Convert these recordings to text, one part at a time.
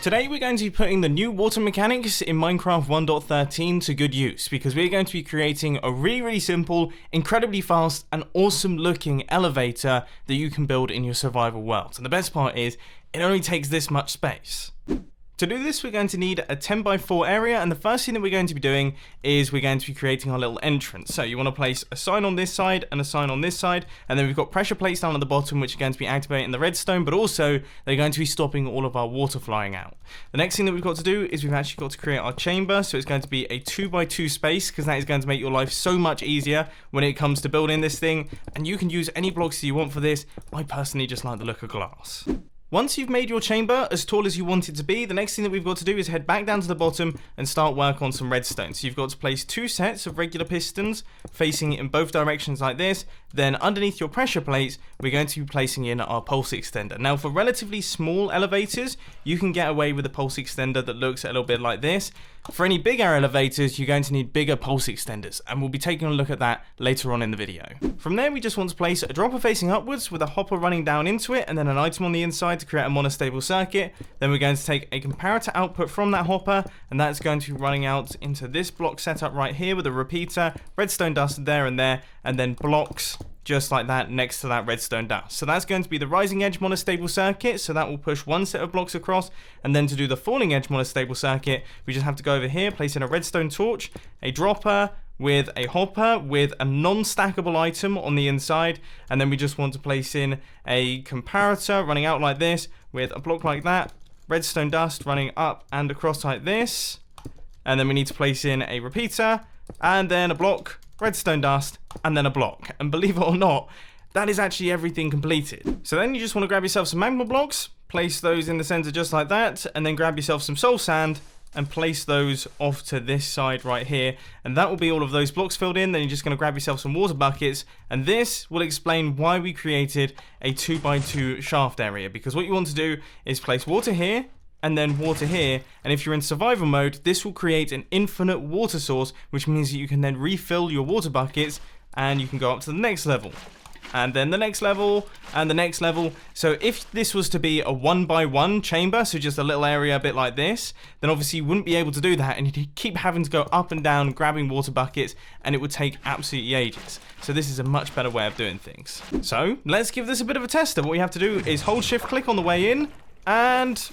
Today we're going to be putting the new water mechanics in Minecraft 1.13 to good use, because we're going to be creating a really simple, incredibly fast and awesome looking elevator that you can build in your survival world. And the best part is, it only takes this much space. To do this, we're going to need a 10x4 area, and the first thing that we're going to be doing is we're going to be creating our little entrance. So you want to place a sign on this side and a sign on this side, and then we've got pressure plates down at the bottom which are going to be activating the redstone, but also they're going to be stopping all of our water flying out. The next thing that we've got to do is we've actually got to create our chamber, so it's going to be a 2x2 space, because that is going to make your life so much easier when it comes to building this thing, and you can use any blocks that you want for this. I personally just like the look of glass. Once you've made your chamber as tall as you want it to be, the next thing that we've got to do is head back down to the bottom and start work on some redstone. So you've got to place 2 sets of regular pistons facing in both directions like this. Then underneath your pressure plates, we're going to be placing in our pulse extender. Now for relatively small elevators, you can get away with a pulse extender that looks a little bit like this. For any bigger elevators, you're going to need bigger pulse extenders, and we'll be taking a look at that later on in the video. From there, we just want to place a dropper facing upwards with a hopper running down into it, and then an item on the inside to create a monostable circuit. Then we're going to take a comparator output from that hopper, and that's going to be running out into this block setup right here with a repeater, redstone dust there, and then blocks just like that next to that redstone dust. So that's going to be the rising edge monostable circuit, so that will push one set of blocks across, and then to do the falling edge monostable circuit, we just have to go over here, place in a redstone torch, a dropper with a hopper with a non-stackable item on the inside, and then we just want to place in a comparator running out like this with a block like that, redstone dust running up and across like this, and then we need to place in a repeater, and then a block, redstone dust, and then a block. And believe it or not, that is actually everything completed. So then you just want to grab yourself some magma blocks, place those in the center just like that, and then grab yourself some soul sand and place those off to this side right here, and that will be all of those blocks filled in. Then you're just going to grab yourself some water buckets, and this will explain why we created a 2x2 shaft area, because what you want to do is place water here and then water here, and if you're in survival mode, this will create an infinite water source, which means that you can then refill your water buckets and you can go up to the next level, and then the next level, and the next level. So if this was to be a 1x1 chamber, so just a little area a bit like this, then obviously you wouldn't be able to do that, and you'd keep having to go up and down grabbing water buckets, and it would take absolutely ages. So this is a much better way of doing things. So let's give this a bit of a tester. What we have to do is hold shift click on the way in, and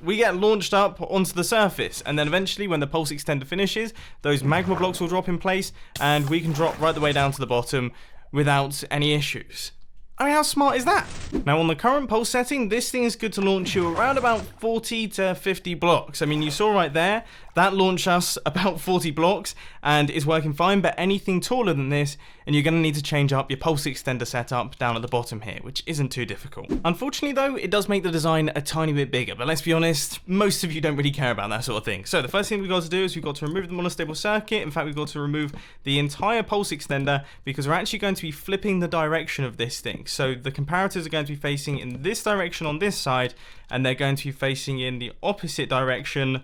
we get launched up onto the surface, and then eventually when the pulse extender finishes, those magma blocks will drop in place, and we can drop right the way down to the bottom without any issues. I mean, how smart is that? Now on the current pulse setting, this thing is good to launch you around about 40 to 50 blocks. I mean, you saw right there, that launched us about 40 blocks and is working fine, but anything taller than this, and you're going to need to change up your pulse extender setup down at the bottom here, which isn't too difficult. Unfortunately though, it does make the design a tiny bit bigger, but let's be honest, most of you don't really care about that sort of thing. So the first thing we've got to do is we've got to remove the monostable circuit. In fact, we've got to remove the entire pulse extender, because we're actually going to be flipping the direction of this thing. So the comparators are going to be facing in this direction on this side, and they're going to be facing in the opposite direction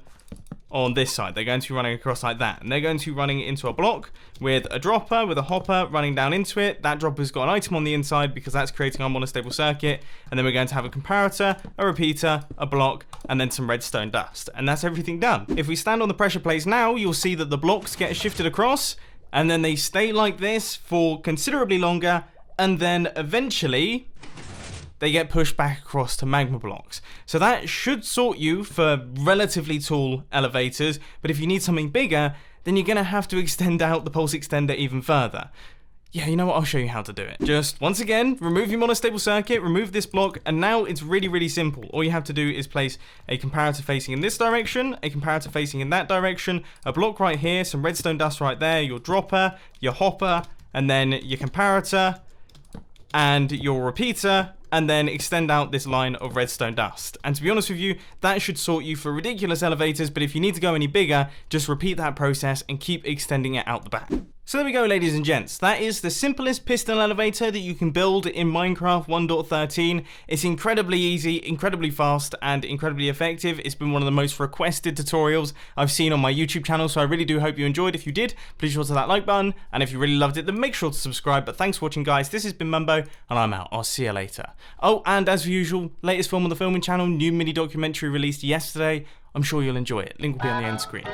on this side. They're going to be running across like that, and they're going to be running into a block with a dropper with a hopper running down into it. That dropper's got an item on the inside because that's creating our monostable circuit, and then we're going to have a comparator, a repeater, a block, and then some redstone dust, and that's everything done. If we stand on the pressure plates now, you'll see that the blocks get shifted across, and then they stay like this for considerably longer, and then eventually they get pushed back across to magma blocks. So that should sort you for relatively tall elevators, but if you need something bigger, then you're gonna have to extend out the pulse extender even further. Yeah, you know what, I'll show you how to do it. Just, once again, remove your monostable circuit, remove this block, and now it's really simple. All you have to do is place a comparator facing in this direction, a comparator facing in that direction, a block right here, some redstone dust right there, your dropper, your hopper, and then your comparator, and your repeater, and then extend out this line of redstone dust. And to be honest with you, that should sort you for ridiculous elevators, but if you need to go any bigger, just repeat that process and keep extending it out the back. So there we go, ladies and gents. That is the simplest piston elevator that you can build in Minecraft 1.13. It's incredibly easy, incredibly fast, and incredibly effective. It's been one of the most requested tutorials I've seen on my YouTube channel, so I really do hope you enjoyed. If you did, please sure to that like button, and if you really loved it, then make sure to subscribe. But thanks for watching, guys. This has been Mumbo, and I'm out. I'll see you later. Oh, and as usual, latest film on the filming channel, new mini documentary released yesterday. I'm sure you'll enjoy it. Link will be on the end screen.